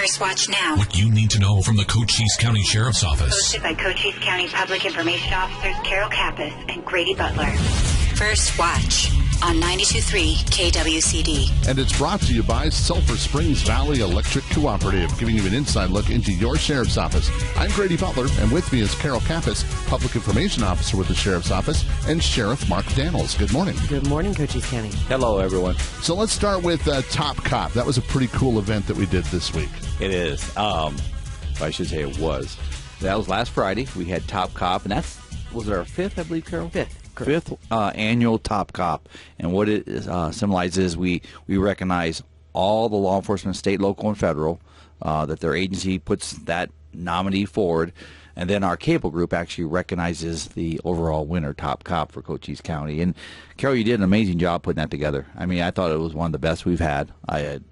First Watch Now. What you need to know from the Cochise County Sheriff's Office. Hosted by Cochise County Public Information Officers Carol Kappas and Grady Butler. First Watch on 92.3 KWCD. And it's brought to you by Sulphur Springs Valley Electric Cooperative, giving you an inside look into your sheriff's office. I'm Grady Butler, and with me is Carol Kappas, Public Information Officer with the Sheriff's Office, and Sheriff Mark Daniels. Good morning. Good morning, Cochise County. Hello, everyone. So let's start with Top Cop. That was a pretty cool event that we did this week. It is. I should say it was. That was last Friday. We had Top Cop, and was it our fifth, I believe, Carol? Fifth annual Top Cop. And what it symbolizes, we recognize all the law enforcement, state, local, and federal, that their agency puts that nominee forward. And then our cable group actually recognizes the overall winner, Top Cop, for Cochise County. And Carol, you did an amazing job putting that together. I mean, I thought it was one of the best we've had. It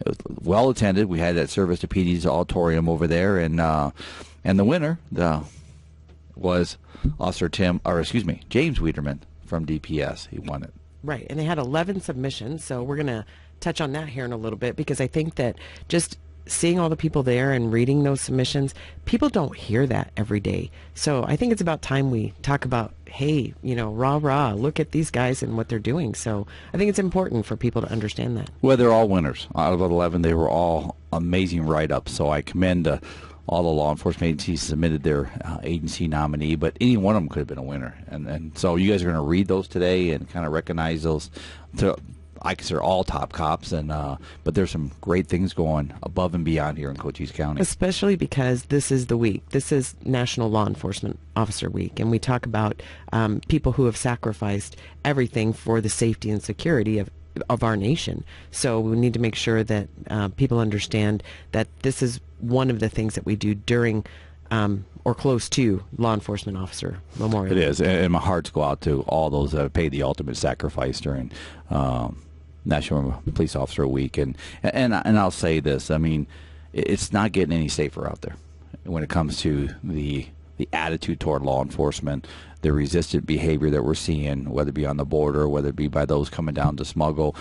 was well attended. We had that service to PD's auditorium over there, and the winner was James Wiederman from DPS. He won it. Right, and they had 11 submissions, so we're going to touch on that here in a little bit, because I think that just seeing all the people there and reading those submissions, people don't hear that every day. So I think it's about time we talk about, hey, rah, look at these guys and what they're doing. So I think it's important for people to understand that. Well, they're all winners. Out of 11, they were all amazing write-ups. So I commend all the law enforcement agencies submitted their agency nominee, but any one of them could have been a winner. And so you guys are going to read those today and kind of recognize those. I consider all Top Cops, but there's some great things going above and beyond here in Cochise County. Especially because this is the week. This is National Law Enforcement Officer Week, and we talk about people who have sacrificed everything for the safety and security of our nation. So we need to make sure that people understand that this is one of the things that we do during or close to Law Enforcement Officer Memorial. It is, and my hearts go out to all those that have paid the ultimate sacrifice during National Police Officer Week. And I'll say this, I mean, it's not getting any safer out there when it comes to the attitude toward law enforcement, the resistant behavior that we're seeing, whether it be on the border, whether it be by those coming down to smuggle,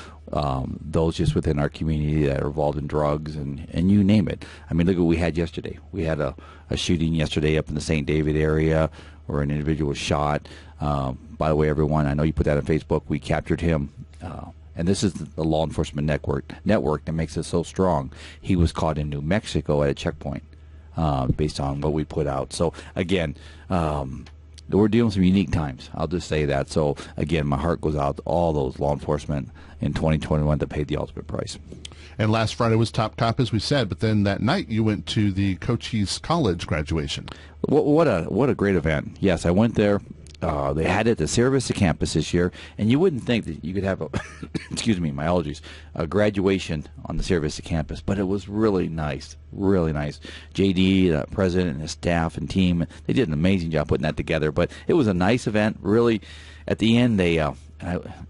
those just within our community that are involved in drugs, and you name it. I mean, look what we had yesterday. We had a shooting yesterday up in the St. David area where an individual was shot. By the way, everyone, I know you put that on Facebook. We captured him. And this is the law enforcement network that makes it so strong. He was caught in New Mexico at a checkpoint based on what we put out. So, again, we're dealing with some unique times. I'll just say that. So, again, my heart goes out to all those law enforcement in 2021 that paid the ultimate price. And last Friday was Top Cop, as we said, but then that night you went to the Cochise College graduation. What a great event. Yes, I went there. They had it at the Sierra Vista campus this year, and you wouldn't think that you could have a graduation on the Sierra Vista campus, but it was really nice, really nice. JD, the president, and his staff and team, they did an amazing job putting that together, but it was a nice event. Really, at the end,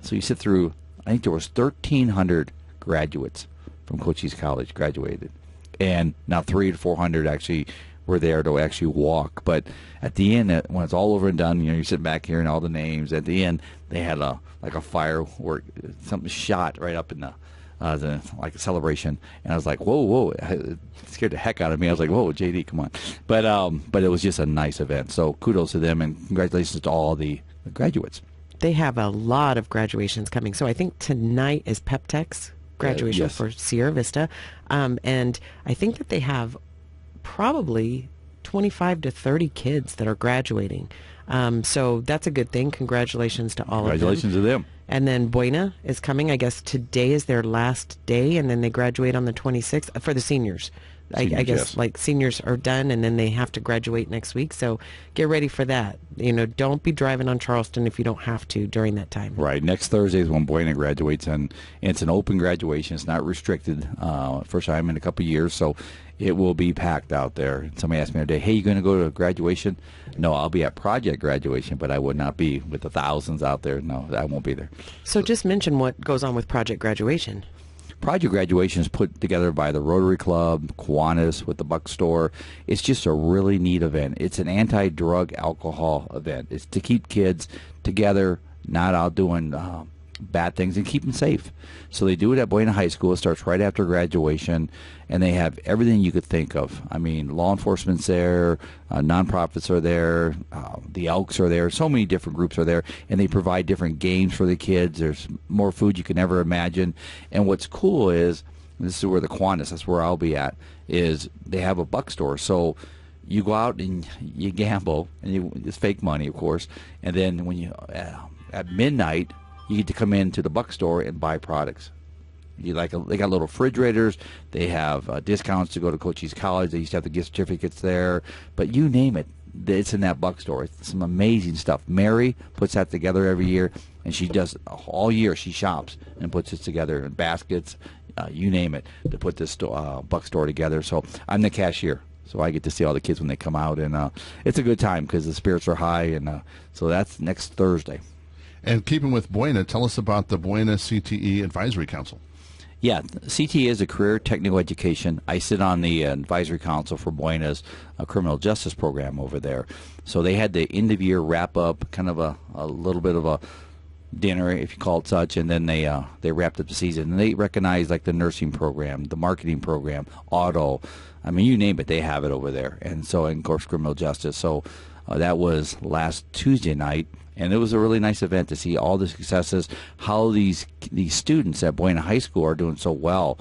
so you sit through, I think there was 1,300 graduates from Cochise College graduated, and now 300 to 400 actually were there to actually walk. But at the end, when it's all over and done, you're sitting back hearing all the names. At the end, they had a firework, something shot right up in like a celebration, and I was like, whoa! It scared the heck out of me. I was like, whoa, JD, come on! But it was just a nice event. So kudos to them, and congratulations to all the graduates. They have a lot of graduations coming. So I think tonight is PepTech's graduation for Sierra Vista, and I think that they have probably 25 to 30 kids that are graduating. So that's a good thing. Congratulations to all of them. Congratulations to them. And then Buena is coming. I guess today is their last day, and then they graduate on the 26th for the seniors. I guess like seniors are done, and then they have to graduate next week. So get ready for that. Don't be driving on Charleston if you don't have to during that time. Right. Next Thursday is when Buena graduates, and it's an open graduation. It's not restricted. First time in a couple of years, so it will be packed out there. Somebody asked me the other day, hey, you going to go to graduation? No, I'll be at project graduation, but I would not be with the thousands out there. No, I won't be there. So just mention what goes on with project graduation. Project graduation is put together by the Rotary Club, Kiwanis with the Buck Store. It's just a really neat event. It's an anti-drug alcohol event. It's to keep kids together, not out doing bad things and keep them safe. So they do it at Buena High School. It starts right after graduation, and they have everything you could think of. I mean, law enforcement's there, nonprofits are there, the Elks are there. So many different groups are there, and they provide different games for the kids. There's more food you can ever imagine. And what's cool is, this is where the Kiwanis, that's where I'll be at, is they have a buck store. So you go out and you gamble, and it's fake money, of course, and then when you at midnight, you get to come into the buck store and buy products. They got little refrigerators. They have discounts to go to Cochise College. They used to have the gift certificates there. But you name it, it's in that buck store. It's some amazing stuff. Mary puts that together every year, and she does all year. She shops and puts it together in baskets, you name it, to put this buck store together. So I'm the cashier. So I get to see all the kids when they come out, and it's a good time because the spirits are high. And so that's next Thursday. And keeping with Buena, tell us about the Buena CTE Advisory Council. Yeah, CTE is a career technical education. I sit on the advisory council for Buena's criminal justice program over there. So they had the end of year wrap up, kind of a little bit of a dinner, if you call it such, and then they wrapped up the season. And they recognize like the nursing program, the marketing program, auto. I mean, you name it, they have it over there. And so, and of course, criminal justice. So that was last Tuesday night. And it was a really nice event to see all the successes, how these students at Buena High School are doing so well.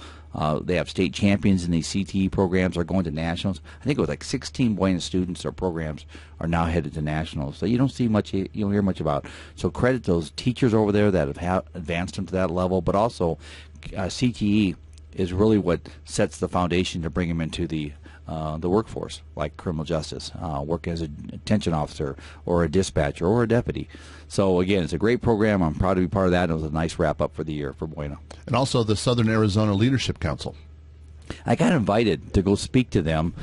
They have state champions in these CTE programs, are going to nationals. I think it was like 16 Buena students or programs are now headed to nationals. So you don't hear much about. So credit those teachers over there that have advanced them to that level, but also CTE is really what sets the foundation to bring them into the workforce, like criminal justice, work as a detention officer or a dispatcher or a deputy. So again, it's a great program. I'm proud to be part of that. It was a nice wrap up for the year for Buena. And also the Southern Arizona Leadership Council. I got invited to go speak to them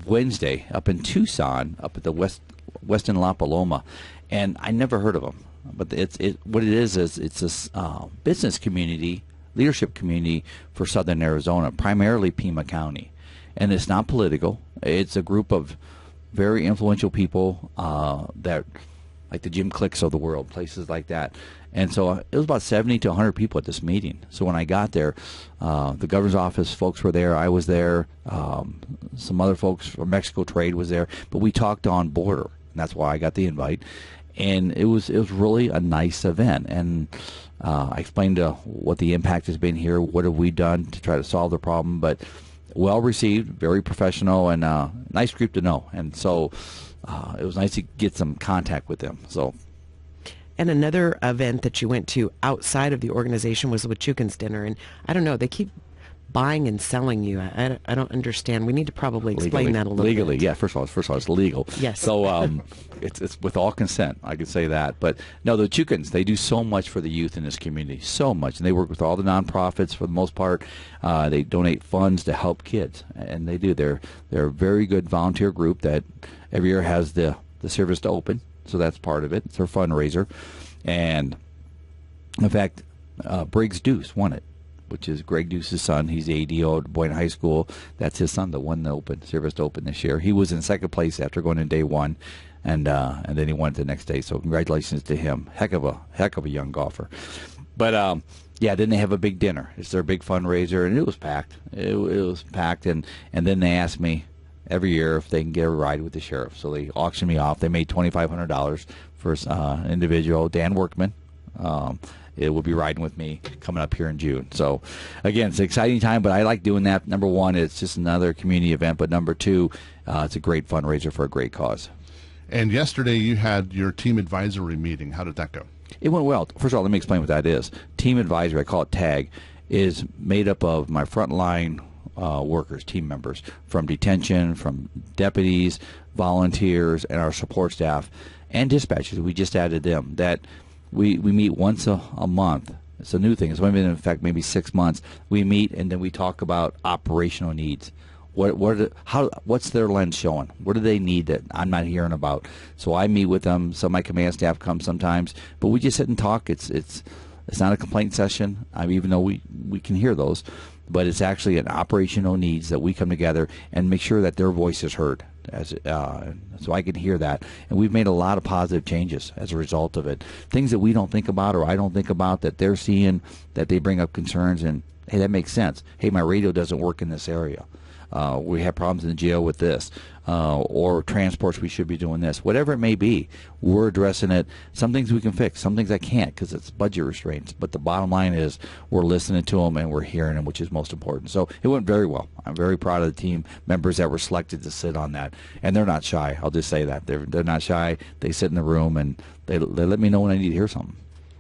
Wednesday up in Tucson, up at the Westin La Paloma, and I never heard of them. But what it is it's this business community, leadership community for Southern Arizona, primarily Pima County. And it's not political. It's a group of very influential people that, like the Jim Clicks of the world, places like that. And so it was about 70 to 100 people at this meeting. So when I got there, the governor's office folks were there. I was there. Some other folks from Mexico Trade was there. But we talked on border, and that's why I got the invite. And it was really a nice event. And I explained what the impact has been here. What have we done to try to solve the problem? But well received, very professional, and nice group to know. And so it was nice to get some contact with them. So, and another event that you went to outside of the organization was the Wachukans dinner. And I don't know, they keep buying and selling you. I don't understand. We need to probably explain that a little legally, bit. yeah. First of all, it's legal. Yes. So it's with all consent. I can say that. But no, the Wachukans, they do so much for the youth in this community, so much, and they work with all the nonprofits for the most part. They donate funds to help kids, and they do. They're a very good volunteer group that every year has the service to open. So that's part of it. It's their fundraiser, and in fact, Briggs Deuce won it, which is Greg Deuce's son. He's the ADO at Buena High School. That's his son that won the service to open this year. He was in second place after going in day one, and then he won it the next day. So congratulations to him. Heck of a young golfer. But yeah, then they have a big dinner. It's their big fundraiser, and it was packed. It was packed, and then they asked me every year if they can get a ride with the sheriff. So they auctioned me off. They made $2,500 for an individual, Dan Workman. It will be riding with me coming up here in June. So, again, it's an exciting time, but I like doing that. Number one, it's just another community event, but number two, it's a great fundraiser for a great cause. And yesterday you had your team advisory meeting. How did that go? It went well. First of all, let me explain what that is. Team advisory, I call it TAG, is made up of my frontline workers, team members, from detention, from deputies, volunteers, and our support staff, and dispatchers. We just added them. That we meet once a month. It's a new thing. It's only been in effect maybe 6 months. We meet, and then we talk about operational needs. What's their lens showing? What do they need that I'm not hearing about? So I meet with them. Some of my command staff come sometimes, but we just sit and talk. It's not a complaint session, even though we can hear those, but it's actually an operational needs that we come together and make sure that their voice is heard. So I can hear that. And we've made a lot of positive changes as a result of it. Things that we don't think about or I don't think about that they're seeing, that they bring up concerns, and, hey, that makes sense. Hey, my radio doesn't work in this area. We have problems in the jail with this, or transports, we should be doing this. Whatever it may be, we're addressing it. Some things we can fix, some things I can't because it's budget restraints. But the bottom line is we're listening to them and we're hearing them, which is most important. So it went very well. I'm very proud of the team members that were selected to sit on that. And they're not shy. I'll just say that. They're not shy. They sit in the room and they let me know when I need to hear something.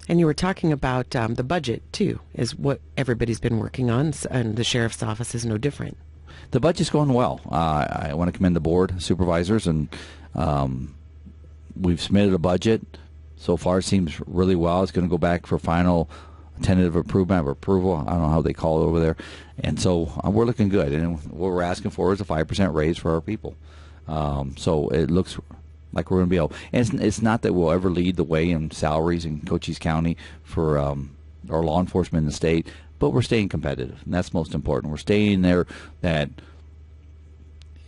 And you were talking about the budget, too, is what everybody's been working on, and the sheriff's office is no different. The budget's going well. I want to commend the board, supervisors, and we've submitted a budget. So far, it seems really well. It's going to go back for final tentative approval. I don't know how they call it over there. And so we're looking good. And what we're asking for is a 5% raise for our people. So it looks like we're going to be able. And it's not that we'll ever lead the way in salaries in Cochise County for our law enforcement in the state. But we're staying competitive, and that's most important. We're staying there that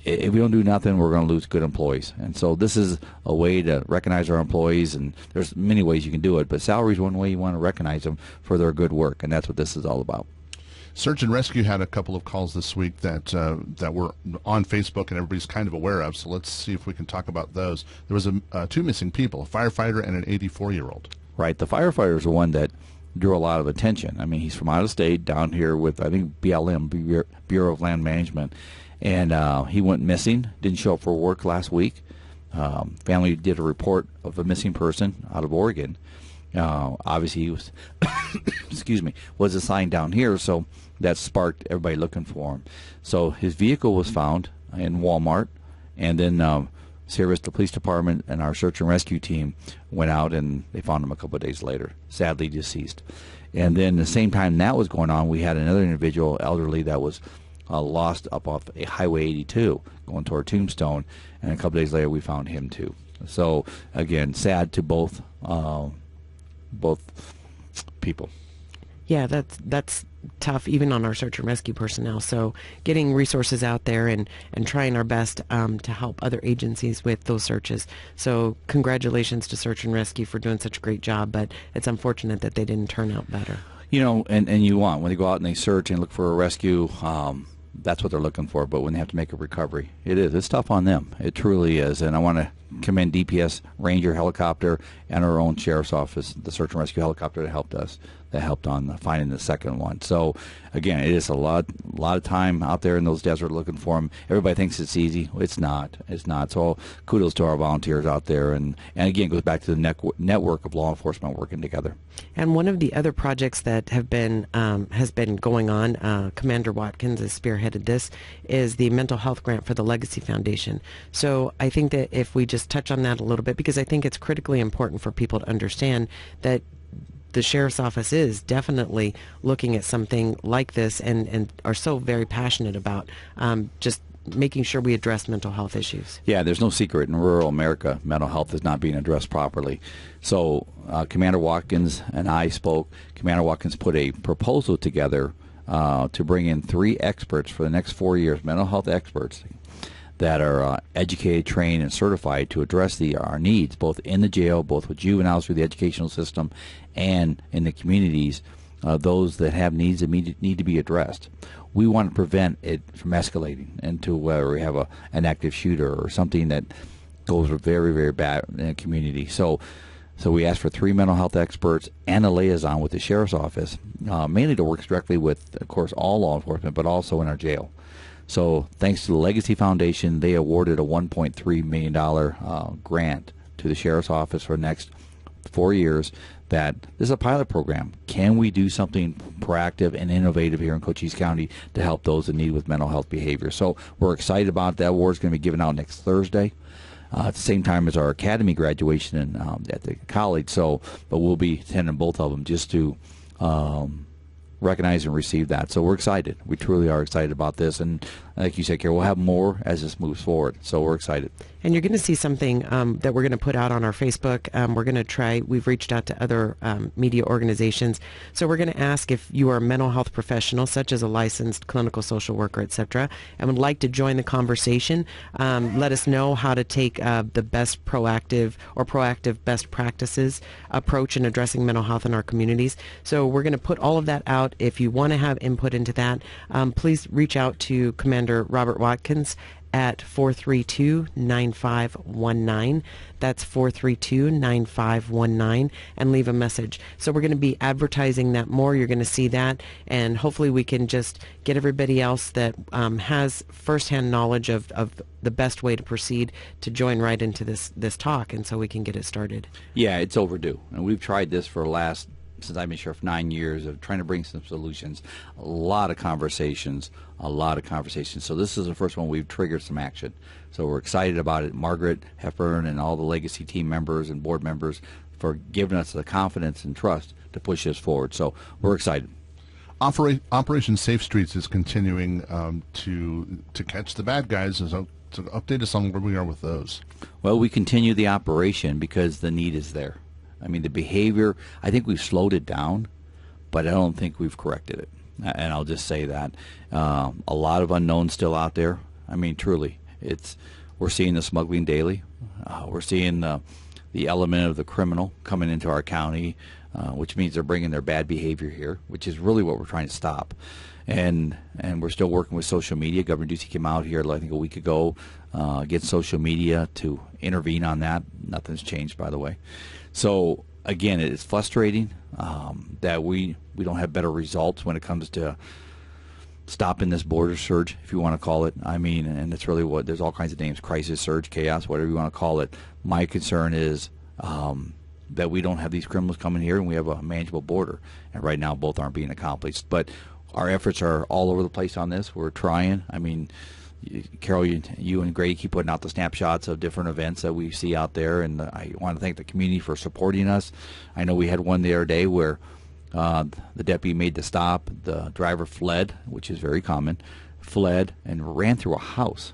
if we don't do nothing, we're going to lose good employees. And so this is a way to recognize our employees, and there's many ways you can do it, but salary is one way you want to recognize them for their good work, and that's what this is all about. Search and Rescue had a couple of calls this week that were on Facebook and everybody's kind of aware of, so let's see if we can talk about those. There was two missing people, a firefighter and an 84-year-old. Right. The firefighter is the one that drew a lot of attention. I mean, he's from out of state, down here with, I think, BLM, Bureau of Land Management, and he went missing, didn't show up for work last week. Family did a report of a missing person out of Oregon. Obviously, he was, was assigned down here, so that sparked everybody looking for him. So his vehicle was found in Walmart, and then Sierra Vista Police Department and our search and rescue team went out and they found him a couple of days later, sadly deceased. And then the same time that was going on, we had another individual, elderly, that was lost up off a Highway 82 going toward Tombstone, and a couple of days later we found him too. So again, sad to both people. Yeah, that's tough, even on our search and rescue personnel. So getting resources out there and trying our best to help other agencies with those searches. So congratulations to Search and Rescue for doing such a great job, but it's unfortunate that they didn't turn out better. You know, and you want, when they go out and they search and look for a rescue, that's what they're looking for. But when they have to make a recovery, it's tough on them. It truly is. And I want to commend DPS Ranger helicopter and our own sheriff's office, the search and rescue helicopter that helped on finding the second one. So again, it is a lot of time out there in those deserts looking for them. Everybody thinks it's easy. It's not. So kudos to our volunteers out there, and again, it goes back to the network of law enforcement working together. And one of the other projects that has been going on, Commander Watkins has spearheaded this, is the mental health grant for the Legacy Foundation. So I think that if we just touch on that a little bit, because I think it's critically important for people to understand that the sheriff's office is definitely looking at something like this and are so very passionate about just making sure we address mental health issues. Yeah, there's no secret in rural America, mental health is not being addressed properly. So Commander Watkins and I spoke. Commander Watkins put a proposal together to bring in 3 experts for the next 4 years, mental health experts that are educated, trained, and certified to address our needs, both in the jail, both with juveniles through the educational system, and in the communities, those that have needs that need to be addressed. We want to prevent it from escalating into where we have an active shooter or something that goes very, very bad in a community. So we asked for 3 mental health experts and a liaison with the sheriff's office, mainly to work directly with, of course, all law enforcement, but also in our jail. So thanks to the Legacy Foundation, they awarded a $1.3 million grant to the Sheriff's Office for the next 4 years. That this is a pilot program. Can we do something proactive and innovative here in Cochise County to help those in need with mental health behavior? So we're excited about that. Award is going to be given out next Thursday. At the same time as our academy graduation at the college. But we'll be attending both of them just to recognize and receive that. So we're excited. We truly are excited about this. And like you said, Carol, we'll have more as this moves forward. So we're excited. And you're going to see something that we're going to put out on our Facebook. We're going to try, we've reached out to other media organizations. So we're going to ask if you are a mental health professional, such as a licensed clinical social worker, etc., and would like to join the conversation. Let us know how to take the best proactive best practices approach in addressing mental health in our communities. So we're going to put all of that out. If you want to have input into that, please reach out to Commander Robert Watkins at 432-9519. That's 432-9519, and leave a message. So we're going to be advertising that more. You're going to see that, and hopefully we can just get everybody else that has firsthand knowledge of the best way to proceed to join right into this talk, and so we can get it started. Yeah, it's overdue, and we've tried this for since I've been sheriff, 9 years of trying to bring some solutions. A lot of conversations. So this is the first one we've triggered some action. So we're excited about it. Margaret Hepburn and all the legacy team members and board members for giving us the confidence and trust to push this forward. So we're excited. Operation Safe Streets is continuing to catch the bad guys. So update us on where we are with those. Well, we continue the operation because the need is there. I mean, the behavior, I think we've slowed it down, but I don't think we've corrected it. And I'll just say that. A lot of unknowns still out there. I mean, truly, we're seeing the smuggling daily. We're seeing the element of the criminal coming into our county, which means they're bringing their bad behavior here, which is really what we're trying to stop. And we're still working with social media. Governor Ducey came out here, I think, a week ago, against social media to intervene on that. Nothing's changed, by the way. So again, it is frustrating that we don't have better results when it comes to stopping this border surge, if you want to call it. I mean, and it's really there's all kinds of names: crisis, surge, chaos, whatever you want to call it. My concern is that we don't have these criminals coming here, and we have a manageable border. And right now, both aren't being accomplished. But our efforts are all over the place on this. We're trying. I mean, Carol, you and Grady keep putting out the snapshots of different events that we see out there, and I want to thank the community for supporting us. I know we had one the other day where the deputy made the stop. The driver fled, which is very common, fled and ran through a house,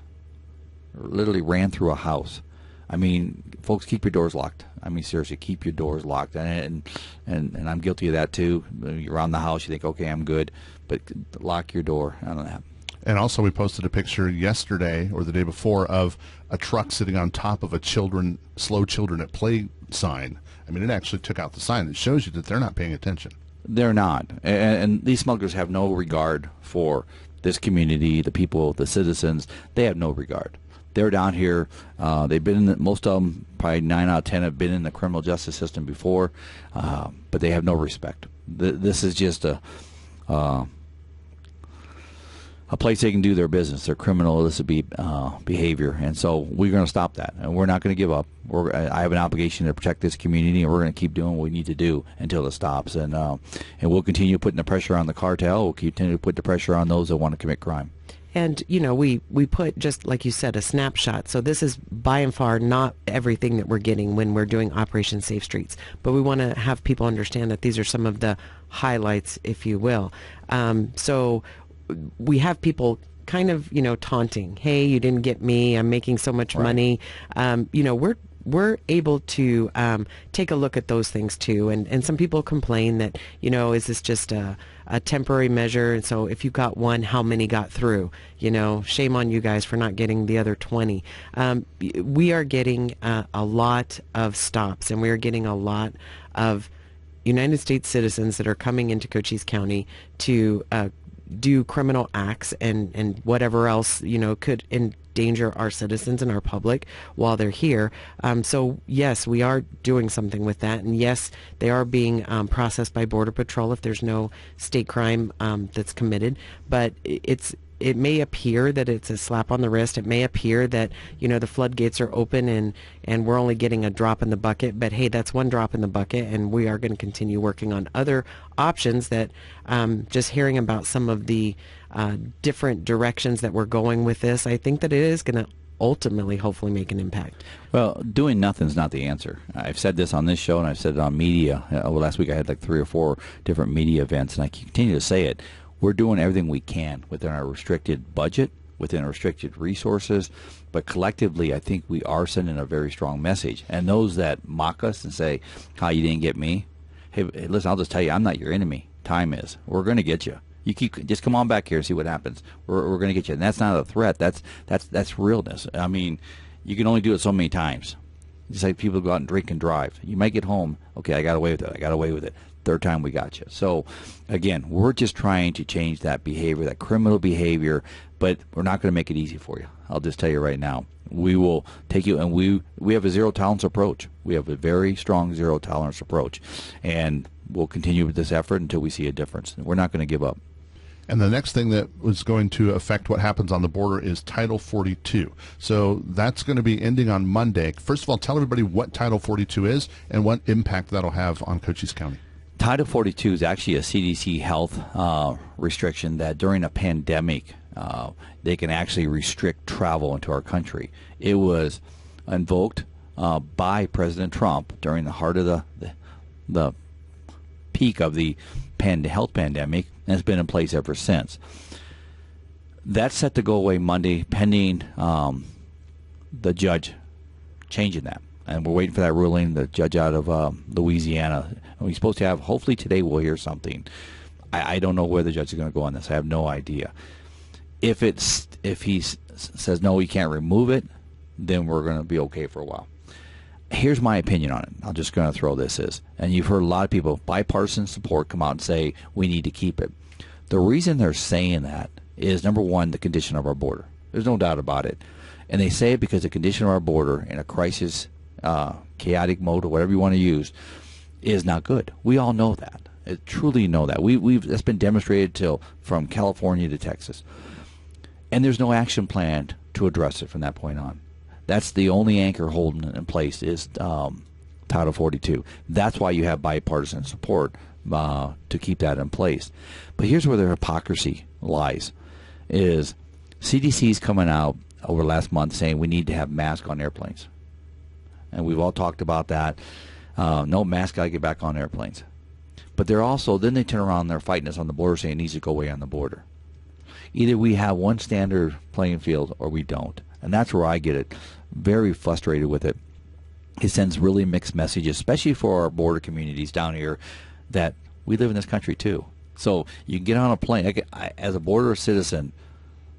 literally ran through a house. I mean, folks, keep your doors locked. I mean, seriously, keep your doors locked. And I'm guilty of that too. You're around the house, you think, okay, I'm good, but lock your door. I don't know. And also, we posted a picture yesterday or the day before of a truck sitting on top of a slow children at play sign. I mean, it actually took out the sign. It shows you that they're not paying attention. They're not. And these smugglers have no regard for this community, the people, the citizens. They have no regard. They're down here. They've been most of them, probably 9 out of 10, have been in the criminal justice system before, but they have no respect. This is just a place they can do their business, their criminal illicit behavior, and so we're going to stop that, and we're not going to give up. I have an obligation to protect this community, and we're going to keep doing what we need to do until it stops, and we'll continue putting the pressure on the cartel. We'll continue to put the pressure on those that want to commit crime. And, you know, we put, just like you said, a snapshot. So this is by and far not everything that we're getting when we're doing Operation Safe Streets. But we want to have people understand that these are some of the highlights, if you will. So we have people kind of, you know, taunting, hey, you didn't get me, I'm making so much money. You know, we're able to take a look at those things too, and some people complain that, you know, is this just a temporary measure, and so if you got one, how many got through? You know, shame on you guys for not getting the other 20. We are getting a lot of stops, and we are getting a lot of United States citizens that are coming into Cochise County to do criminal acts and whatever else, you know, could endanger our citizens and our public while they're here. So yes, we are doing something with that, and yes, they are being processed by Border Patrol if there's no state crime that's committed. But it may appear that it's a slap on the wrist. It may appear that, you know, the floodgates are open and we're only getting a drop in the bucket. But hey, that's one drop in the bucket, and we are going to continue working on other options. That just hearing about some of the different directions that we're going with this, I think that it is going to ultimately, hopefully, make an impact? Well, doing nothing is not the answer. I've said this on this show, and I've said it on media. Last week I had like 3 or 4 different media events, and I continue to say it. We're doing everything we can within our restricted budget, within our restricted resources, but collectively I think we are sending a very strong message. And those that mock us and say, "How you didn't get me?" Hey, listen, I'll just tell you, I'm not your enemy. Time is. We're going to get you. You just come on back here and see what happens. We're going to get you. And that's not a threat. That's realness. I mean, you can only do it so many times. Just like people go out and drink and drive. You might get home, okay, I got away with it. I got away with it. Third time we got you. So, again, we're just trying to change that behavior, that criminal behavior, but we're not going to make it easy for you. I'll just tell you right now. We will take you, and we have a zero-tolerance approach. We have a very strong zero-tolerance approach, and we'll continue with this effort until we see a difference. We're not going to give up. And the next thing that was going to affect what happens on the border is Title 42. So that's going to be ending on Monday. First of all, tell everybody what Title 42 is and what impact that'll have on Cochise County. Title 42 is actually a CDC health restriction that during a pandemic, they can actually restrict travel into our country. It was invoked by President Trump during the heart of the peak of the health pandemic, and it's been in place ever since. That's set to go away Monday, pending the judge changing that. And we're waiting for that ruling, the judge out of Louisiana. And we're supposed to have, hopefully today we'll hear something. I don't know where the judge is going to go on this. I have no idea. If he says no, he can't remove it, then we're going to be okay for a while. Here's my opinion on it. I'm just going to throw this as, and you've heard a lot of people, bipartisan support, come out and say we need to keep it. The reason they're saying that is, number one, the condition of our border. There's no doubt about it. And they say it because the condition of our border in a crisis, chaotic mode, or whatever you want to use, is not good. We all know that. Truly know that. That's been demonstrated from California to Texas. And there's no action plan to address it from that point on. That's the only anchor holding it in place is Title 42. That's why you have bipartisan support to keep that in place. But here's where the hypocrisy lies, is CDC's coming out over last month saying we need to have masks on airplanes. And we've all talked about that. No, masks got to get back on airplanes. But then they turn around and they're fighting us on the border saying it needs to go away on the border. Either we have one standard playing field or we don't. And that's where I get it very frustrated with it. It sends really mixed messages, especially for our border communities down here, that we live in this country too. So you can get on a plane. As a border citizen,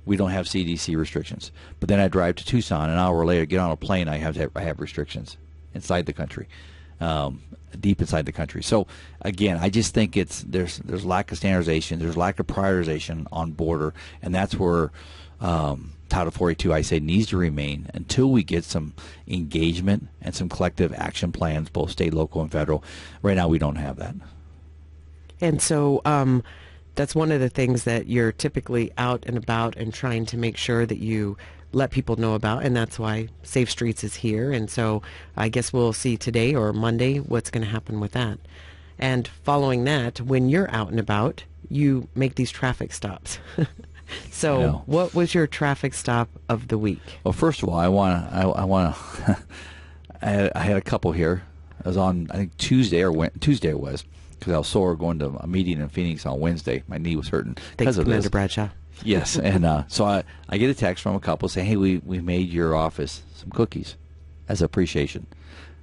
we don't have CDC restrictions. But then I drive to Tucson, an hour later, get on a plane, I have restrictions inside the country, deep inside the country. So again, I just think there's lack of standardization, there's lack of prioritization on border, and that's where Title 42, I say, needs to remain until we get some engagement and some collective action plans, both state, local, and federal. Right now, we don't have that. And so that's one of the things that you're typically out and about and trying to make sure that you let people know about, and that's why Safe Streets is here. And so I guess we'll see today or Monday what's going to happen with that. And following that, when you're out and about, you make these traffic stops. So what was your traffic stop of the week? Well, first of all, I had a couple here. I was on, I think Tuesday it was, because I was sore going to a meeting in Phoenix on Wednesday. My knee was hurting because of this. Commander Bradshaw. Yes, and so I get a text from a couple saying, hey, we made your office some cookies as appreciation.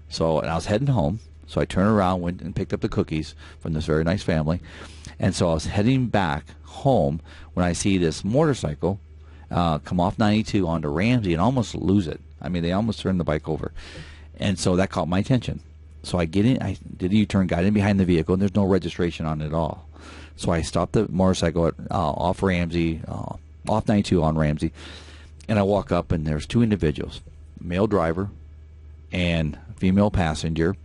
So, and I was heading home, so I turned around, went and picked up the cookies from this very nice family. And so I was heading back home when I see this motorcycle come off 92 onto Ramsey and almost lose it. I mean, they almost turned the bike over. And so that caught my attention. So I get in, I did a U-turn, got in behind the vehicle, and there's no registration on it at all. So I stopped the motorcycle off Ramsey, off 92 on Ramsey, and I walk up, and there's two individuals, male driver and female passenger.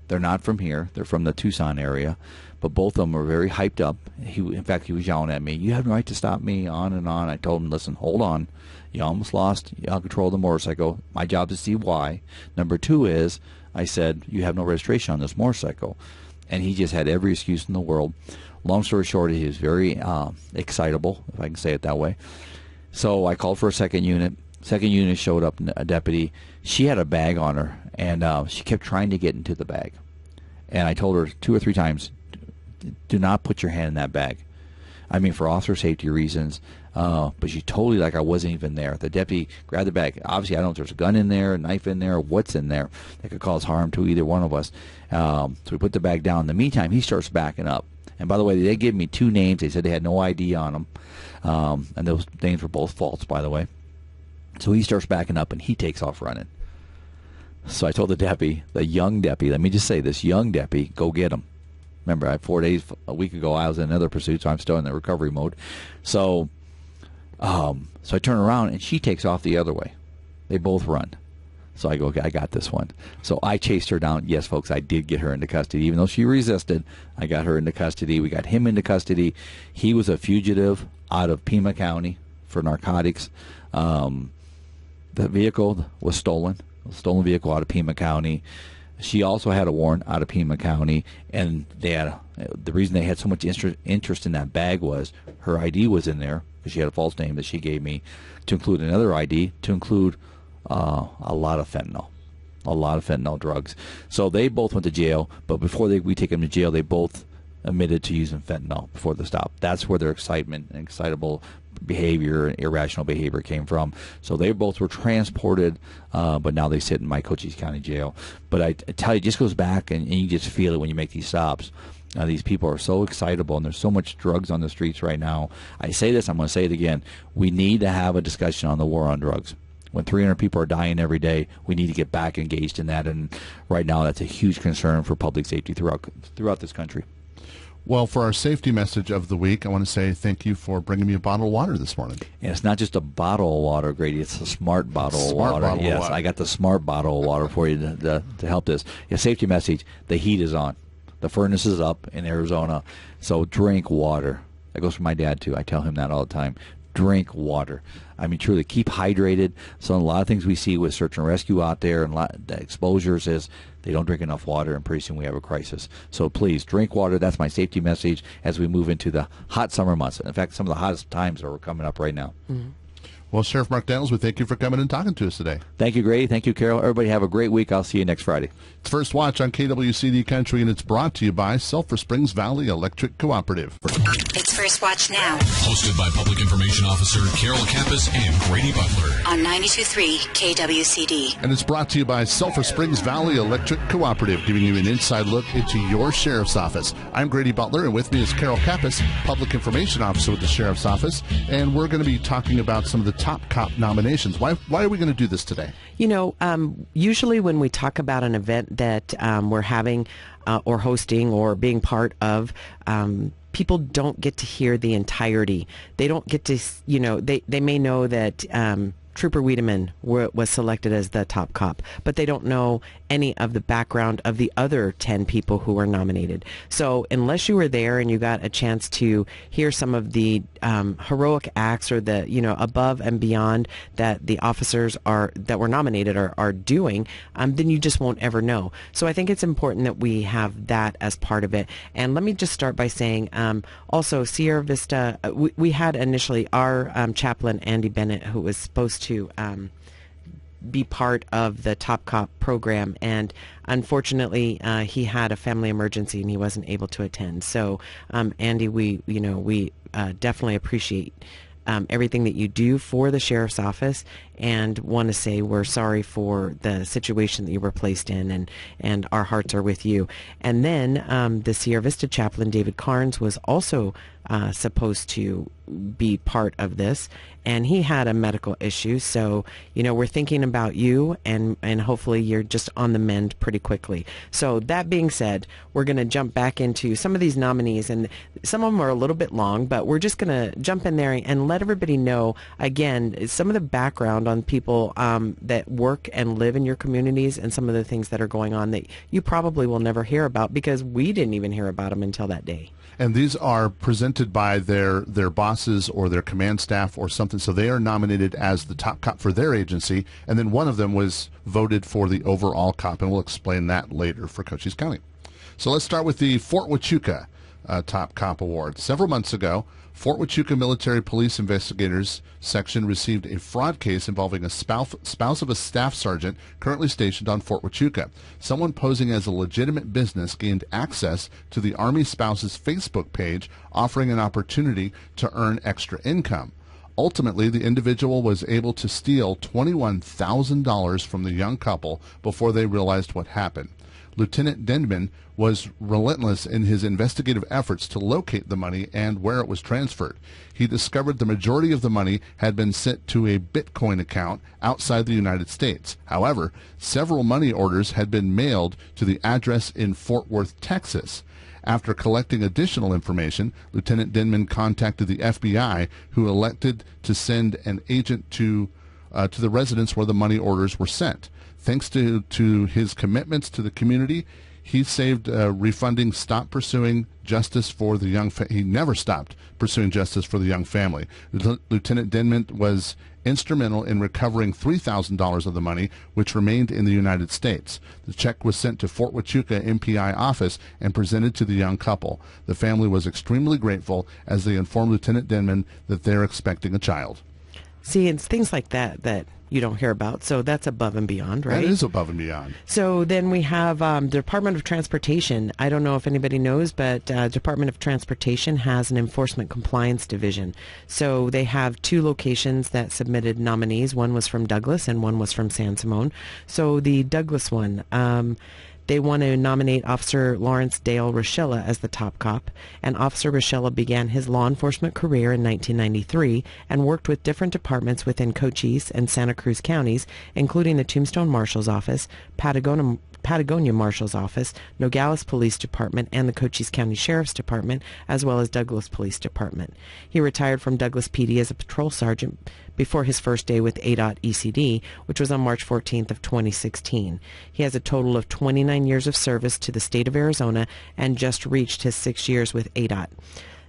They're not from here. They're from the Tucson area. But both of them were very hyped up. In fact, he was yelling at me, you have no right to stop me, on and on. I told him, listen, hold on. You almost lost control of the motorcycle. My job is to see why. Number two is, I said, you have no registration on this motorcycle. And he just had every excuse in the world. Long story short, he was very excitable, if I can say it that way. So I called for a second unit. Second unit showed up, a deputy. She had a bag on her, and she kept trying to get into the bag. And I told her 2 or 3 times, do not put your hand in that bag. I mean, for officer safety reasons. But she totally like I wasn't even there. The deputy grabbed the bag. Obviously, I don't know if there's a gun in there, a knife in there, or what's in there that could cause harm to either one of us. So we put the bag down. In the meantime, he starts backing up. And by the way, they gave me 2 names. They said they had no ID on them. And those names were both false, by the way. So he starts backing up, and he takes off running. So I told the deputy, the young deputy, let me just say this, young deputy, go get him. Remember, 4 days, a week ago, I was in another pursuit, so I'm still in the recovery mode. So I turn around, and she takes off the other way. They both run. So I go, okay, I got this one. So I chased her down. Yes, folks, I did get her into custody. Even though she resisted, I got her into custody. We got him into custody. He was a fugitive out of Pima County for narcotics. The vehicle was stolen. A stolen vehicle out of Pima County. She also had a warrant out of Pima County, and they had the reason they had so much interest in that bag was her ID was in there because she had a false name that she gave me to include another ID to include a lot of fentanyl drugs. So they both went to jail, but before we take them to jail, they both admitted to using fentanyl before the stop. That's where their excitement and excitable behavior and irrational behavior came from. So they both were transported, but now they sit in my Cochise County Jail. But I tell you, it just goes back, and you just feel it when you make these stops. These people are so excitable, and there's so much drugs on the streets right now. I say this, I'm going to say it again. We need to have a discussion on the war on drugs. When 300 people are dying every day, we need to get back engaged in that. And right now, that's a huge concern for public safety throughout this country. Well, for our safety message of the week, I want to say thank you for bringing me a bottle of water this morning. And it's not just a bottle of water, Grady. It's a smart bottle of water. Yes, I got the smart bottle of water for you to help this. Yeah, safety message, the heat is on. The furnace is up in Arizona. So drink water. That goes for my dad, too. I tell him that all the time. Drink water. I mean, truly, keep hydrated. So a lot of things we see with search and rescue out there and the exposures is they don't drink enough water, and pretty soon we have a crisis. So please, drink water. That's my safety message as we move into the hot summer months. In fact, some of the hottest times are coming up right now. Mm-hmm. Well, Sheriff Mark Daniels, we thank you for coming and talking to us today. Thank you, Grady. Thank you, Carol. Everybody have a great week. I'll see you next Friday. It's First Watch on KWCD Country, and it's brought to you by Sulphur Springs Valley Electric Cooperative. It's First Watch Now. Hosted by Public Information Officer Carol Kappas and Grady Butler. On 92.3 KWCD. And it's brought to you by Sulphur Springs Valley Electric Cooperative, giving you an inside look into your sheriff's office. I'm Grady Butler, and with me is Carol Kappas, Public Information Officer with the Sheriff's Office, and we're going to be talking about some of the top cop nominations. Why are we going to do this today? You know, usually when we talk about an event that we're having or hosting or being part of, people don't get to hear the entirety. They don't get to, you know, they may know that Trooper Wiedemann was selected as the top cop, but they don't know any of the background of the other 10 people who were nominated. So unless you were there and you got a chance to hear some of the heroic acts or the, you know, above and beyond that the officers that were nominated are doing, then you just won't ever know. So I think it's important that we have that as part of it. And let me just start by saying also Sierra Vista, we had initially our chaplain, Andy Bennett, who was supposed to be part of the Top Cop program, and unfortunately he had a family emergency and he wasn't able to attend. So Andy, we definitely appreciate everything that you do for the Sheriff's Office, and want to say we're sorry for the situation that you were placed in, and our hearts are with you. And then the Sierra Vista chaplain, David Carnes, was also supposed to be part of this, and he had a medical issue. So, you know, we're thinking about you, and hopefully you're just on the mend pretty quickly. So that being said, we're going to jump back into some of these nominees, and some of them are a little bit long, but we're just going to jump in there and let everybody know, again, some of the background on people that work and live in your communities, and some of the things that are going on that you probably will never hear about because we didn't even hear about them until that day. And these are presented by their bosses or their command staff or something. So they are nominated as the top cop for their agency. And then one of them was voted for the overall cop. And we'll explain that later for Cochise County. So let's start with the Fort Huachuca Top Cop Award. Several months ago, Fort Huachuca Military Police Investigators Section received a fraud case involving a spouse of a staff sergeant currently stationed on Fort Huachuca. Someone posing as a legitimate business gained access to the Army spouse's Facebook page, offering an opportunity to earn extra income. Ultimately, the individual was able to steal $21,000 from the young couple before they realized what happened. Lieutenant Denman was relentless in his investigative efforts to locate the money and where it was transferred. He discovered the majority of the money had been sent to a Bitcoin account outside the United States. However, several money orders had been mailed to the address in Fort Worth, Texas. After collecting additional information, Lieutenant Denman contacted the FBI, who elected to send an agent to the residence where the money orders were sent. Thanks to his commitments to the community, he saved refunding. Stopped pursuing justice for the young. He never stopped pursuing justice for the young family. Lieutenant Denman was instrumental in recovering $3,000 of the money, which remained in the United States. The check was sent to Fort Huachuca MPI office and presented to the young couple. The family was extremely grateful as they informed Lieutenant Denman that they're expecting a child. See, it's things like that that you don't hear about, so that's above and beyond, right? That is above and beyond. So then we have the Department of Transportation. I don't know if anybody knows, but Department of Transportation has an enforcement compliance division. So they have two locations that submitted nominees. One was from Douglas and one was from San Simon. So the Douglas one, they want to nominate Officer Lawrence Dale Rochella as the top cop, and Officer Rochella began his law enforcement career in 1993 and worked with different departments within Cochise and Santa Cruz counties, including the Tombstone Marshal's Office, Patagonia Marshal's Office, Nogales Police Department, and the Cochise County Sheriff's Department, as well as Douglas Police Department. He retired from Douglas PD as a patrol sergeant before his first day with ADOT ECD, which was on March 14th of 2016. He has a total of 29 years of service to the state of Arizona and just reached his 6 years with ADOT.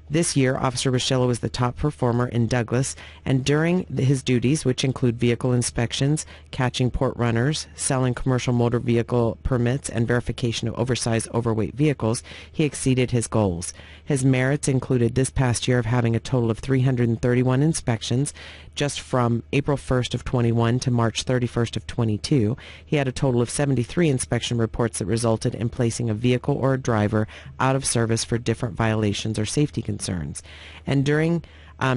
This year, Officer Rochella was the top performer in Douglas, and during his duties, which include vehicle inspections, catching port runners, selling commercial motor vehicle permits, and verification of oversized overweight vehicles, he exceeded his goals. His merits included this past year of having a total of 331 inspections. Just from April 1st of 21 to March 31st of 22, he had a total of 73 inspection reports that resulted in placing a vehicle or a driver out of service for different violations or safety concerns. And during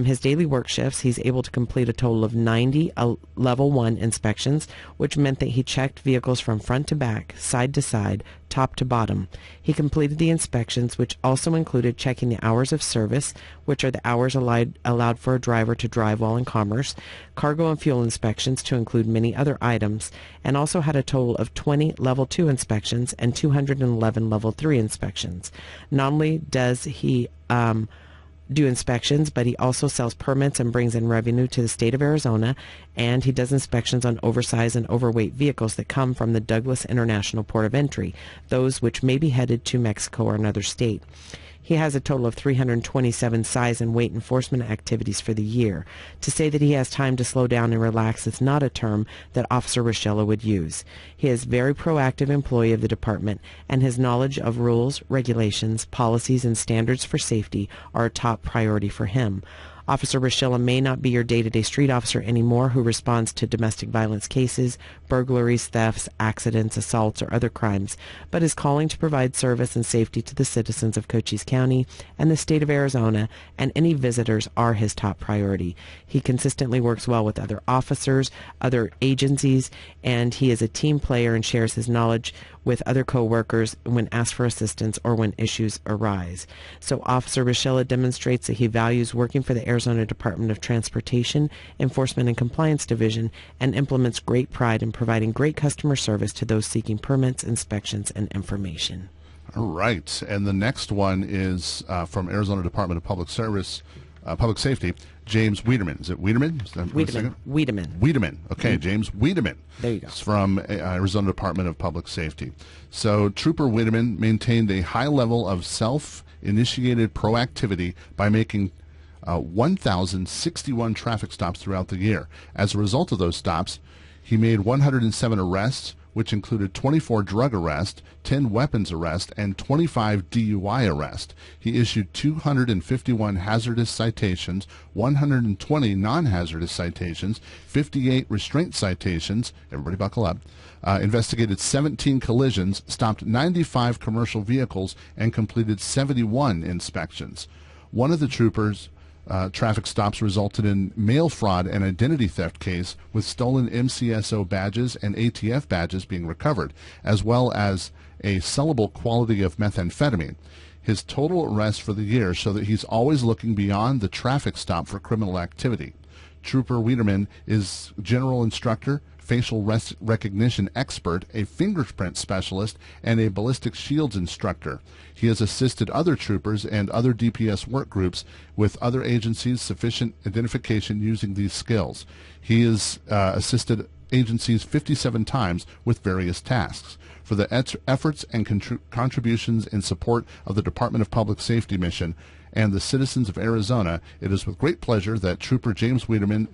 his daily work shifts, he's able to complete a total of 90 Level 1 inspections, which meant that he checked vehicles from front to back, side to side, top to bottom. He completed the inspections, which also included checking the hours of service, which are the hours allowed for a driver to drive while in commerce, cargo and fuel inspections to include many other items, and also had a total of 20 Level 2 inspections and 211 Level 3 inspections. Not only does he do inspections, but he also sells permits and brings in revenue to the state of Arizona, and he does inspections on oversized and overweight vehicles that come from the Douglas International Port of Entry, those which may be headed to Mexico or another state. He has a total of 327 size and weight enforcement activities for the year. To say that he has time to slow down and relax is not a term that Officer Rochella would use. He is a very proactive employee of the department, and his knowledge of rules, regulations, policies, and standards for safety are a top priority for him. Officer Rochella may not be your day-to-day street officer anymore who responds to domestic violence cases, burglaries, thefts, accidents, assaults, or other crimes, but is calling to provide service and safety to the citizens of Cochise County and the state of Arizona, and any visitors are his top priority. He consistently works well with other officers, other agencies, and he is a team player and shares his knowledge with other co-workers when asked for assistance or when issues arise. So Officer Rochella demonstrates that he values working for the Arizona Department of Transportation, Enforcement and Compliance Division, and implements great pride in providing great customer service to those seeking permits, inspections, and information. All right. And the next one is from Arizona Department of Public Safety, James Wiedemann. Is it Wiedemann? Wiedemann. Okay, Mm-hmm. James Wiedemann. There you go. It's from Arizona Department of Public Safety. So Trooper Wiedemann maintained a high level of self-initiated proactivity by making 1,061 traffic stops throughout the year. As a result of those stops, he made 107 arrests, which included 24 drug arrests, 10 weapons arrests, and 25 DUI arrests. He issued 251 hazardous citations, 120 non-hazardous citations, 58 restraint citations, everybody buckle up, investigated 17 collisions, stopped 95 commercial vehicles, and completed 71 inspections. One of the troopers' traffic stops resulted in mail fraud and identity theft case, with stolen MCSO badges and ATF badges being recovered, as well as a sellable quantity of methamphetamine. His total arrests for the year show that he's always looking beyond the traffic stop for criminal activity. Trooper Wiederman is general instructor, facial recognition expert, a fingerprint specialist, and a ballistic shields instructor. He has assisted other troopers and other DPS work groups with other agencies sufficient identification using these skills. He has assisted agencies 57 times with various tasks. For the efforts and contributions in support of the Department of Public Safety mission and the citizens of Arizona, it is with great pleasure that Trooper James Wiederman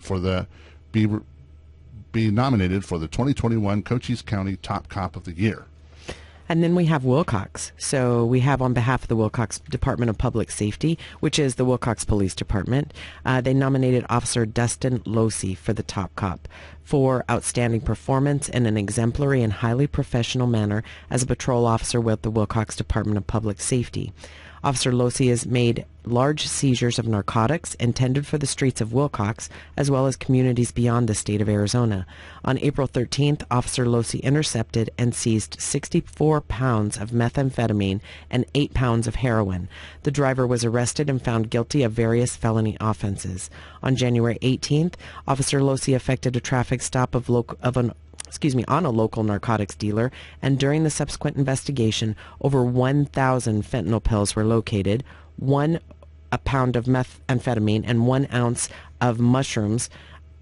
be nominated for the 2021 Cochise County Top Cop of the Year. And then we have Wilcox. So we have, on behalf of the Wilcox Department of Public Safety, which is the Wilcox Police Department, they nominated Officer Dustin Losey for the Top Cop for outstanding performance in an exemplary and highly professional manner as a patrol officer with the Wilcox Department of Public Safety. Officer Losey has made large seizures of narcotics intended for the streets of Wilcox, as well as communities beyond the state of Arizona. On April 13th, Officer Losey intercepted and seized 64 pounds of methamphetamine and 8 pounds of heroin. The driver was arrested and found guilty of various felony offenses. On January 18th, Officer Losey effected a traffic stop on a local narcotics dealer, and during the subsequent investigation, over 1,000 fentanyl pills were located, a pound of methamphetamine, and 1 ounce of mushrooms,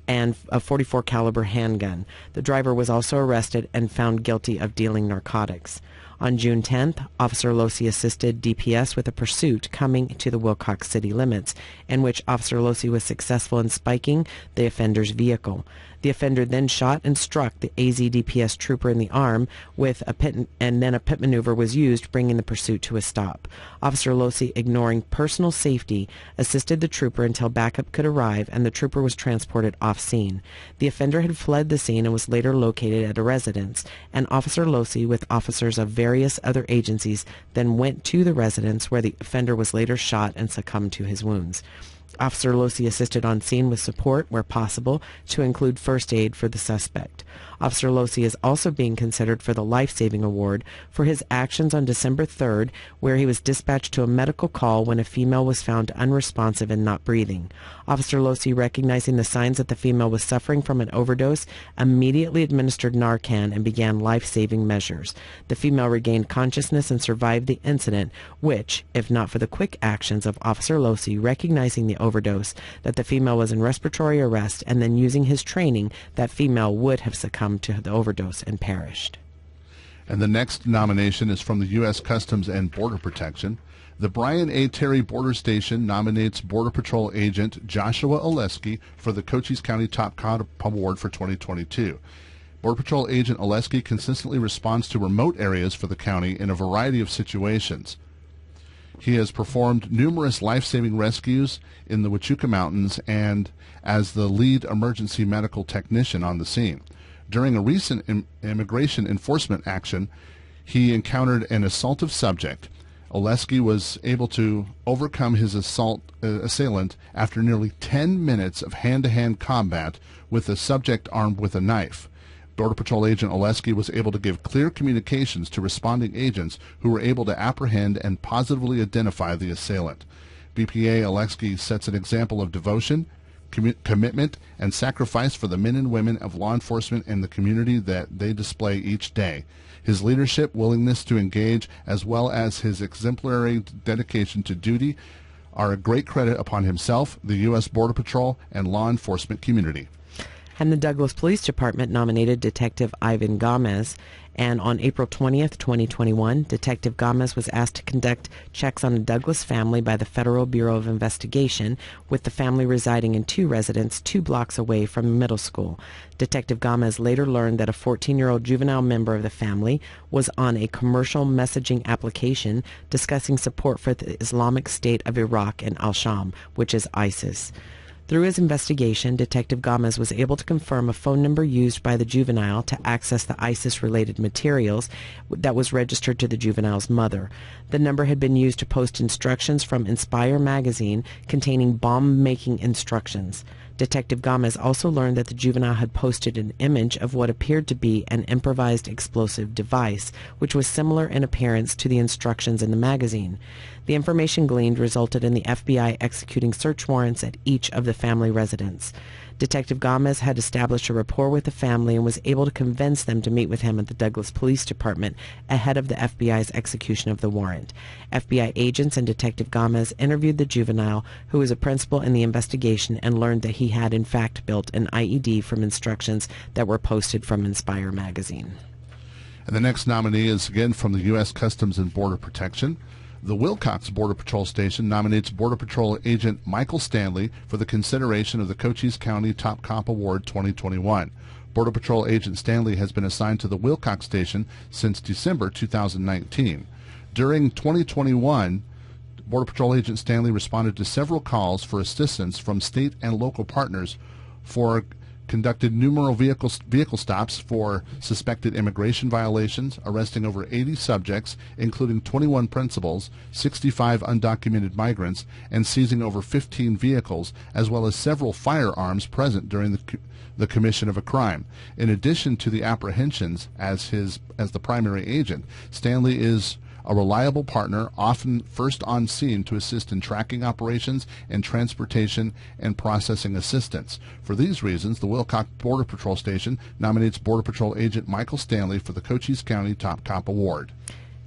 and a .44 caliber handgun. The driver was also arrested and found guilty of dealing narcotics. On June 10th, Officer Losey assisted DPS with a pursuit coming to the Wilcox city limits, in which Officer Losey was successful in spiking the offender's vehicle. The offender then shot and struck the AZ DPS trooper in the arm with a pit, and then a pit maneuver was used, bringing the pursuit to a stop. Officer Losey, ignoring personal safety, assisted the trooper until backup could arrive, and the trooper was transported off scene. The offender had fled the scene and was later located at a residence, and Officer Losey, with officers of various other agencies, then went to the residence, where the offender was later shot and succumbed to his wounds. Officer Losey assisted on scene with support where possible, to include first aid for the suspect. Officer Losey is also being considered for the Life-Saving Award for his actions on December 3rd, where he was dispatched to a medical call when a female was found unresponsive and not breathing. Officer Losey, recognizing the signs that the female was suffering from an overdose, immediately administered Narcan and began life-saving measures. The female regained consciousness and survived the incident, which, if not for the quick actions of Officer Losey recognizing the overdose, that the female was in respiratory arrest, and then using his training, that female would have succumbed to the overdose and perished. And the next nomination is from the U.S. Customs and Border Protection. The Brian A. Terry Border Station nominates Border Patrol Agent Joshua Oleski for the Cochise County Top Cop Award for 2022. Border Patrol Agent Oleski consistently responds to remote areas for the county in a variety of situations. He has performed numerous life-saving rescues in the Huachuca Mountains and as the lead emergency medical technician on the scene. During a recent immigration enforcement action, he encountered an assaultive subject. Oleski was able to overcome his assailant after nearly 10 minutes of hand-to-hand combat with the subject armed with a knife. Border Patrol Agent Oleski was able to give clear communications to responding agents who were able to apprehend and positively identify the assailant. BPA Oleski sets an example of devotion, commitment, and sacrifice for the men and women of law enforcement and the community that they display each day. His leadership, willingness to engage, as well as his exemplary dedication to duty are a great credit upon himself, the U.S. Border Patrol, and law enforcement community. And the Douglas Police Department nominated Detective Ivan Gomez. And on April 20th, 2021, Detective Gomez was asked to conduct checks on a Douglas family by the Federal Bureau of Investigation, with the family residing in two residences 2 blocks away from the middle school. Detective Gomez later learned that a 14-year-old juvenile member of the family was on a commercial messaging application discussing support for the Islamic State of Iraq and al-Sham, which is ISIS. Through his investigation, Detective Gomez was able to confirm a phone number used by the juvenile to access the ISIS-related materials that was registered to the juvenile's mother. The number had been used to post instructions from Inspire magazine containing bomb-making instructions. Detective Gomez also learned that the juvenile had posted an image of what appeared to be an improvised explosive device, which was similar in appearance to the instructions in the magazine. The information gleaned resulted in the FBI executing search warrants at each of the family residents. Detective Gomez had established a rapport with the family and was able to convince them to meet with him at the Douglas Police Department ahead of the FBI's execution of the warrant. FBI agents and Detective Gomez interviewed the juvenile, who was a principal in the investigation, and learned that he had in fact built an IED from instructions that were posted from Inspire magazine. And the next nominee is again from the U.S. Customs and Border Protection. The Wilcox Border Patrol Station nominates Border Patrol Agent Michael Stanley for the consideration of the Cochise County Top Cop Award 2021. Border Patrol Agent Stanley has been assigned to the Wilcox Station since December 2019. During 2021, Border Patrol Agent Stanley responded to several calls for assistance from state and local partners conducted numerous vehicle stops for suspected immigration violations, arresting over 80 subjects, including 21 principals, 65 undocumented migrants, and seizing over 15 vehicles, as well as several firearms present during the commission of a crime. In addition to the apprehensions as the primary agent, Stanley is a reliable partner, often first on scene to assist in tracking operations and transportation and processing assistance. For these reasons, the Wilcox Border Patrol Station nominates Border Patrol Agent Michael Stanley for the Cochise County Top Cop Award.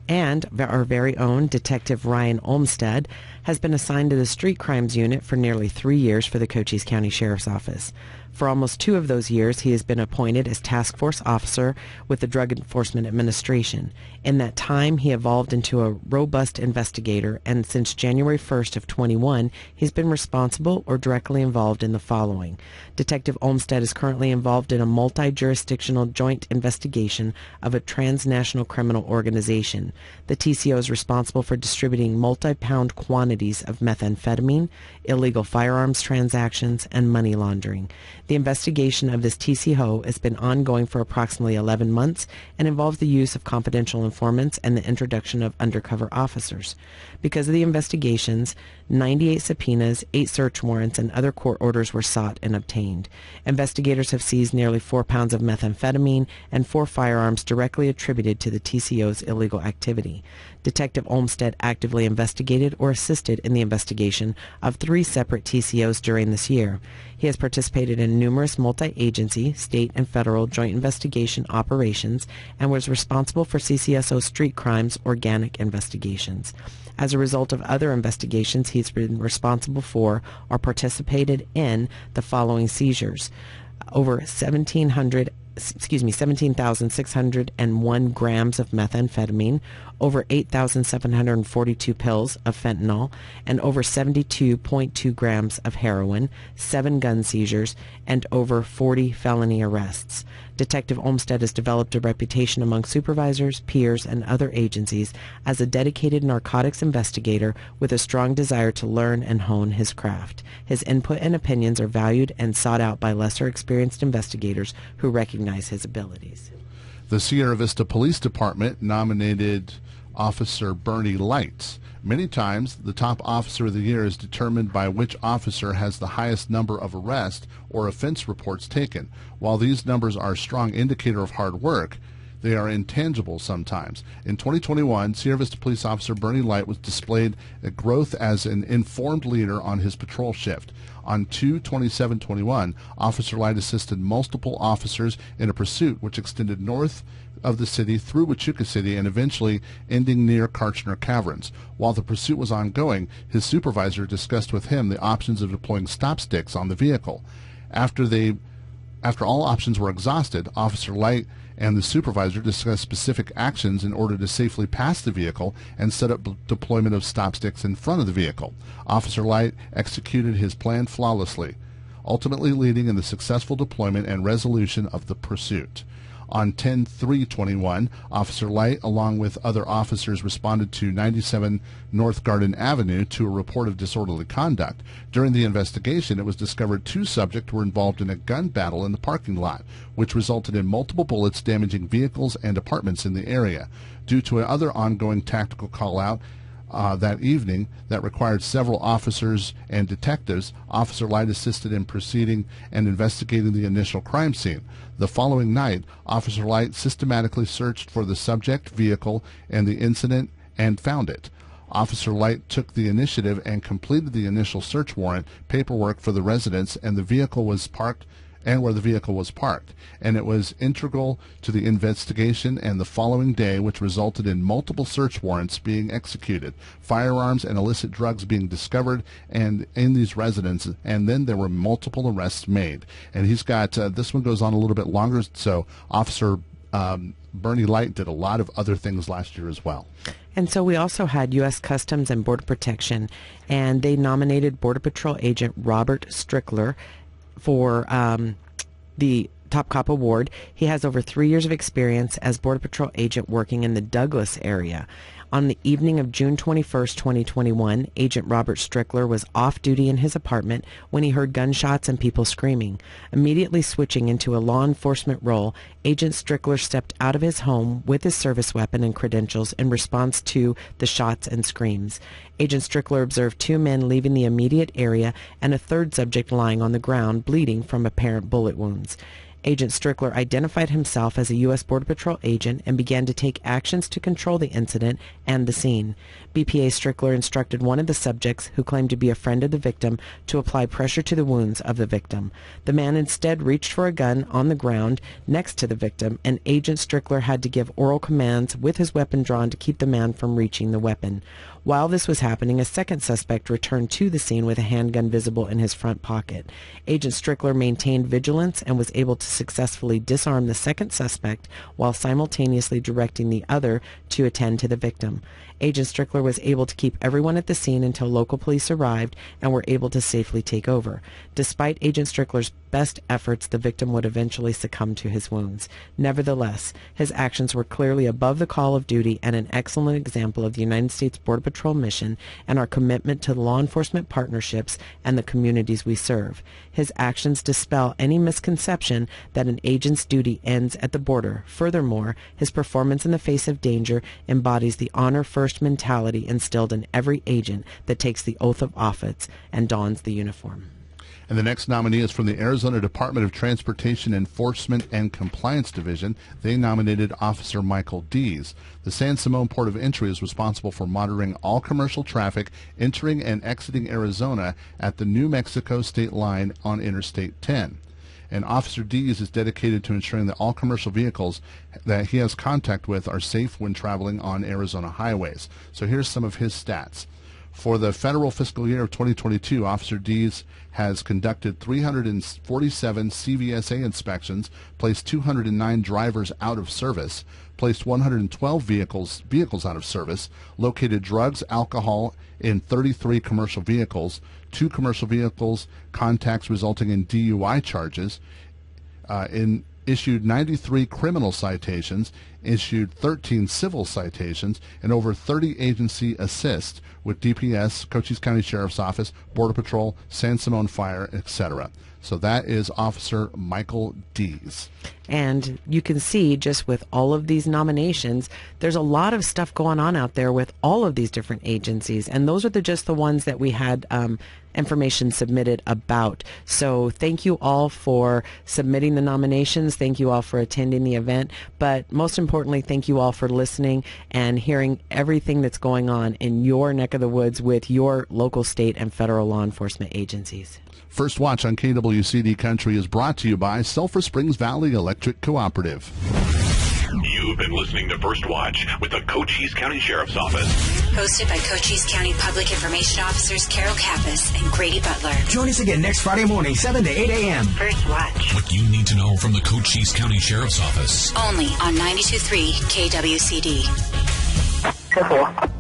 And our very own Detective Ryan Olmstead has been assigned to the Street Crimes Unit for nearly 3 years for the Cochise County Sheriff's Office. For almost 2 of those years, he has been appointed as Task Force Officer with the Drug Enforcement Administration. In that time, he evolved into a robust investigator, and since January 1st of 21, he's been responsible or directly involved in the following. Detective Olmstead is currently involved in a multi-jurisdictional joint investigation of a transnational criminal organization. The TCO is responsible for distributing multi-pound quantities of methamphetamine, illegal firearms transactions, and money laundering. The investigation of this TCO has been ongoing for approximately 11 months and involves the use of confidential informants and the introduction of undercover officers. Because of the investigations, 98 subpoenas, 8 search warrants, and other court orders were sought and obtained. Investigators have seized nearly 4 pounds of methamphetamine and 4 firearms directly attributed to the TCO's illegal activity. Detective Olmstead actively investigated or assisted in the investigation of 3 separate TCOs during this year. He has participated in numerous multi-agency, state and federal joint investigation operations and was responsible for CCSO street crimes organic investigations. As a result of other investigations, he's been responsible for or participated in the following seizures: over 17,601 grams of methamphetamine, over 8,742 pills of fentanyl, and over 72.2 grams of heroin, 7 gun seizures, and over 40 felony arrests. Detective Olmstead has developed a reputation among supervisors, peers, and other agencies as a dedicated narcotics investigator with a strong desire to learn and hone his craft. His input and opinions are valued and sought out by lesser experienced investigators who recognize his abilities. The Sierra Vista Police Department nominated Officer Bernie Lights. Many times, the top officer of the year is determined by which officer has the highest number of arrests or offense reports taken. While these numbers are a strong indicator of hard work, they are intangible sometimes. In 2021, Sierra Vista Police Officer Bernie Light was displayed a growth as an informed leader on his patrol shift. On 2/27/21, Officer Light assisted multiple officers in a pursuit which extended north of the city through Huachuca City and eventually ending near Karchner Caverns. While the pursuit was ongoing, his supervisor discussed with him the options of deploying stop sticks on the vehicle. After they After all options were exhausted, Officer Light and the supervisor discussed specific actions in order to safely pass the vehicle and set up deployment of stop sticks in front of the vehicle. Officer Light executed his plan flawlessly, ultimately leading in the successful deployment and resolution of the pursuit. On 10/3/21, Officer Light, along with other officers, responded to 97 North Garden Avenue to a report of disorderly conduct. During the investigation, it was discovered 2 subjects were involved in a gun battle in the parking lot, which resulted in multiple bullets damaging vehicles and apartments in the area. Due to another ongoing tactical call-out that evening that required several officers and detectives, Officer Light assisted in proceeding and investigating the initial crime scene. The following night, Officer Light systematically searched for the subject, vehicle, and the incident and found it. Officer Light took the initiative and completed the initial search warrant paperwork for the residence and the vehicle was parked and where the vehicle was parked, and it was integral to the investigation and the following day, which resulted in multiple search warrants being executed, firearms and illicit drugs being discovered and in these residences, and then there were multiple arrests made. And he's got, this one goes on a little bit longer, so Officer Bernie Light did a lot of other things last year as well. And so we also had U.S. Customs and Border Protection, and they nominated Border Patrol Agent Robert Strickler for the Top Cop Award. He has over 3 years of experience as Border Patrol agent working in the Douglas area. On the evening of June 21st, 2021, Agent Robert Strickler was off duty in his apartment when he heard gunshots and people screaming. Immediately switching into a law enforcement role, Agent Strickler stepped out of his home with his service weapon and credentials in response to the shots and screams. Agent Strickler observed 2 men leaving the immediate area and a third subject lying on the ground, bleeding from apparent bullet wounds. Agent Strickler identified himself as a U.S. Border Patrol agent and began to take actions to control the incident and the scene. BPA Strickler instructed one of the subjects, who claimed to be a friend of the victim, to apply pressure to the wounds of the victim. The man instead reached for a gun on the ground next to the victim, and Agent Strickler had to give oral commands with his weapon drawn to keep the man from reaching the weapon. While this was happening, a second suspect returned to the scene with a handgun visible in his front pocket. Agent Strickler maintained vigilance and was able to successfully disarm the second suspect while simultaneously directing the other to attend to the victim. Agent Strickler was able to keep everyone at the scene until local police arrived and were able to safely take over. Despite Agent Strickler's best efforts, the victim would eventually succumb to his wounds. Nevertheless, his actions were clearly above the call of duty and an excellent example of the United States Border Patrol mission and our commitment to the law enforcement partnerships and the communities we serve. His actions dispel any misconception that an agent's duty ends at the border. Furthermore, his performance in the face of danger embodies the honor-first mentality instilled in every agent that takes the oath of office and dons the uniform. And the next nominee is from the Arizona Department of Transportation Enforcement and Compliance Division. They nominated Officer Michael Dees. The San Simon Port of Entry is responsible for monitoring all commercial traffic entering and exiting Arizona at the New Mexico state line on Interstate 10. And Officer Dees is dedicated to ensuring that all commercial vehicles that he has contact with are safe when traveling on Arizona highways. So here's some of his stats. For the federal fiscal year of 2022, Officer Dees has conducted 347 CVSA inspections, placed 209 drivers out of service, placed 112 vehicles out of service, located drugs, alcohol in 33 commercial vehicles, 2 commercial vehicles contacts resulting in DUI charges, issued 93 criminal citations, issued 13 civil citations, and over 30 agency assists with DPS, Cochise County Sheriff's Office, Border Patrol, San Simon Fire, etc. So that is Officer Michael Dees. And you can see just with all of these nominations, there's a lot of stuff going on out there with all of these different agencies. And those are just the ones that we had information submitted about. So thank you all for submitting the nominations. Thank you all for attending the event. But most importantly, thank you all for listening and hearing everything that's going on in your neck of the woods with your local, state, and federal law enforcement agencies. First Watch on KWCD Country is brought to you by Sulphur Springs Valley Electric Cooperative. You You've been listening to First Watch with the Cochise County Sheriff's Office. Hosted by Cochise County Public Information Officers Carol Kappas and Grady Butler. Join us again next Friday morning, 7 to 8 a.m. First Watch. What you need to know from the Cochise County Sheriff's Office. Only on 92.3 KWCD. Careful.